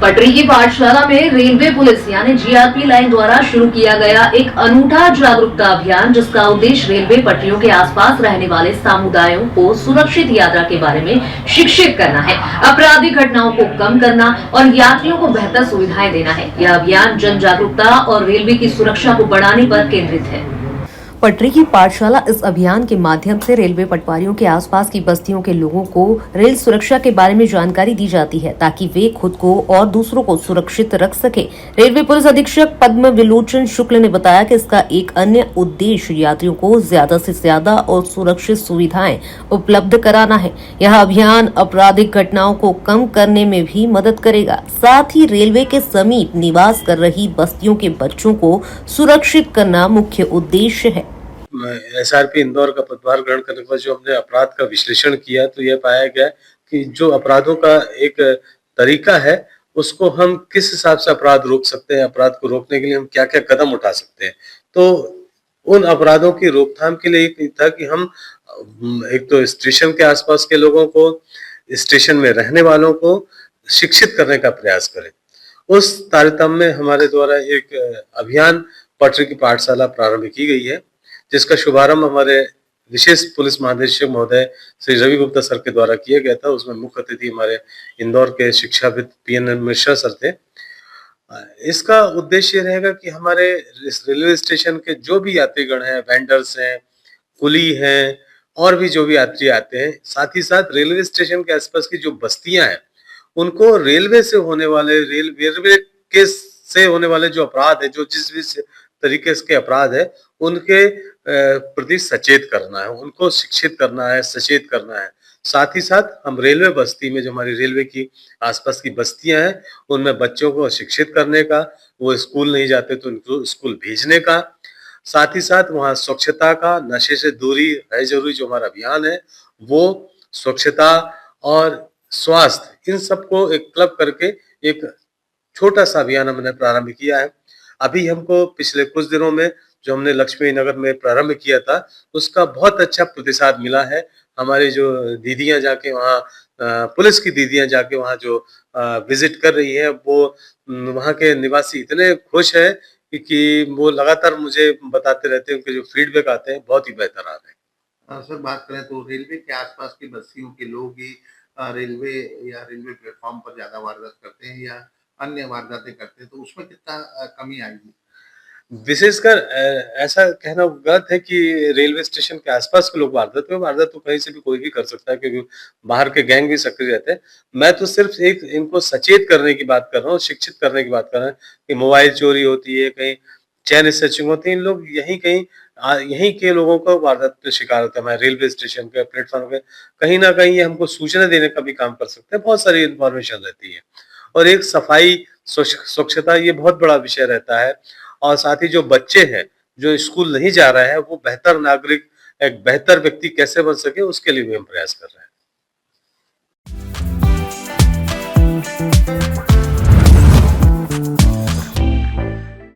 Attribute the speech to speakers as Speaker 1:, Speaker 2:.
Speaker 1: पटरी की पाठशाला में रेलवे पुलिस यानी जीआरपी लाइन द्वारा शुरू किया गया एक अनूठा जागरूकता अभियान, जिसका उद्देश्य रेलवे पटरियों के आसपास रहने वाले समुदायों को सुरक्षित यात्रा के बारे में शिक्षित करना है, आपराधिक घटनाओं को कम करना और यात्रियों को बेहतर सुविधाएं देना है। यह अभियान जन जागरूकता और रेलवे की सुरक्षा को बढ़ाने पर केंद्रित है। पटरी की पाठशाला इस अभियान के माध्यम से रेलवे पटवारियों के आसपास की बस्तियों के लोगों को रेल सुरक्षा के बारे में जानकारी दी जाती है, ताकि वे खुद को और दूसरों को सुरक्षित रख सके। रेलवे पुलिस अधीक्षक पद्म विलोचन शुक्ल ने बताया कि इसका एक अन्य उद्देश्य यात्रियों को ज्यादा से ज्यादा और सुरक्षित सुविधाएं उपलब्ध कराना है। यह अभियान आपराधिक घटनाओं को कम करने में भी मदद करेगा, साथ ही रेलवे के समीप निवास कर रही बस्तियों के बच्चों को सुरक्षित करना मुख्य उद्देश्य है।
Speaker 2: एसआरपी इंदौर का पदभार ग्रहण करने के बाद जो हमने अपराध का विश्लेषण किया, तो यह पाया गया कि जो अपराधों का एक तरीका है, उसको हम किस हिसाब से अपराध रोक सकते हैं, अपराध को रोकने के लिए हम क्या क्या कदम उठा सकते हैं। तो उन अपराधों की रोकथाम के लिए एक था कि हम एक तो स्टेशन के आसपास के लोगों को, स्टेशन में रहने वालों को शिक्षित करने का प्रयास करें। उस तारतम्य में हमारे द्वारा एक अभियान पटरी की पाठशाला प्रारंभ की गई है, जिसका शुभारंभ हमारे विशेष पुलिस महानिदेशक महोदय श्री रवि गुप्ता सर के द्वारा किया गया था। उसमें मुख्य अतिथि हमारे इंदौर के शिक्षाविद पीएन मिश्रा सर थे। इसका उद्देश्य ये रहेगा कि हमारे रेलवे स्टेशन के जो भी यात्रीगण हैं, वेंडर्स हैं, कुली हैं और भी जो भी यात्री आते हैं, साथ ही साथ रेलवे स्टेशन के आसपास की जो बस्तियां हैं, उनको रेलवे से होने वाले जो अपराध है, जो जिस भी तरीके के अपराध है, उनके प्रति सचेत करना है, उनको शिक्षित करना है, सचेत करना है। साथ ही साथ हम रेलवे बस्ती में जो हमारी रेलवे की आसपास की बस्तियां हैं, उनमें बच्चों को शिक्षित करने का, वो स्कूल नहीं जाते तो उनको स्कूल भेजने का, साथ ही साथ वहाँ स्वच्छता का, नशे से दूरी है जरूरी जो हमारा अभियान है, वो स्वच्छता और स्वास्थ्य, इन सबको एक क्लब करके एक छोटा सा अभियान हमने प्रारंभ किया है। अभी हमको पिछले कुछ दिनों में जो हमने लक्ष्मी नगर में प्रारंभ किया था, उसका बहुत अच्छा प्रतिसाद मिला है। हमारी जो दीदियां जाके वहाँ पुलिस की दीदियां जाके वहाँ जो विजिट कर रही है, वो वहाँ के निवासी इतने खुश है कि वो लगातार मुझे बताते रहते हैं, उनके जो फीडबैक आते हैं बहुत ही बेहतर आ रहे हैं।
Speaker 3: सर, बात करें तो रेलवे के आसपास की बस्तियों के लोग ही रेलवे या रेलवे प्लेटफॉर्म पर ज्यादा वारदात करते हैं या अन्य वारदातें करते हैं, तो उसमें कितना कमी आएगी?
Speaker 2: विशेषकर ऐसा कहना गलत है कि रेलवे स्टेशन के आसपास के लोग वारदात में, वारदात तो कहीं से भी कोई भी कर सकता है, क्योंकि बाहर के गैंग भी सक्रिय रहते हैं। मैं तो सिर्फ एक इनको सचेत करने की बात कर रहा हूँ, शिक्षित करने की बात कर रहा हूँ कि मोबाइल चोरी होती है, कहीं चैन स्नैचिंग होती है, इन लोग यहीं के लोगों को वारदात का शिकार होता है। हमारे रेलवे स्टेशन के प्लेटफॉर्म पे कहीं ना कहीं ये हमको सूचना देने का भी काम कर सकते हैं। बहुत सारी इन्फॉर्मेशन रहती है और एक सफाई, स्वच्छता, ये बहुत बड़ा विषय रहता है। और साथ ही जो बच्चे हैं, जो स्कूल नहीं जा रहे हैं, वो बेहतर नागरिक, एक बेहतर व्यक्ति कैसे बन सके, उसके लिए भी हम प्रयास कर रहे हैं।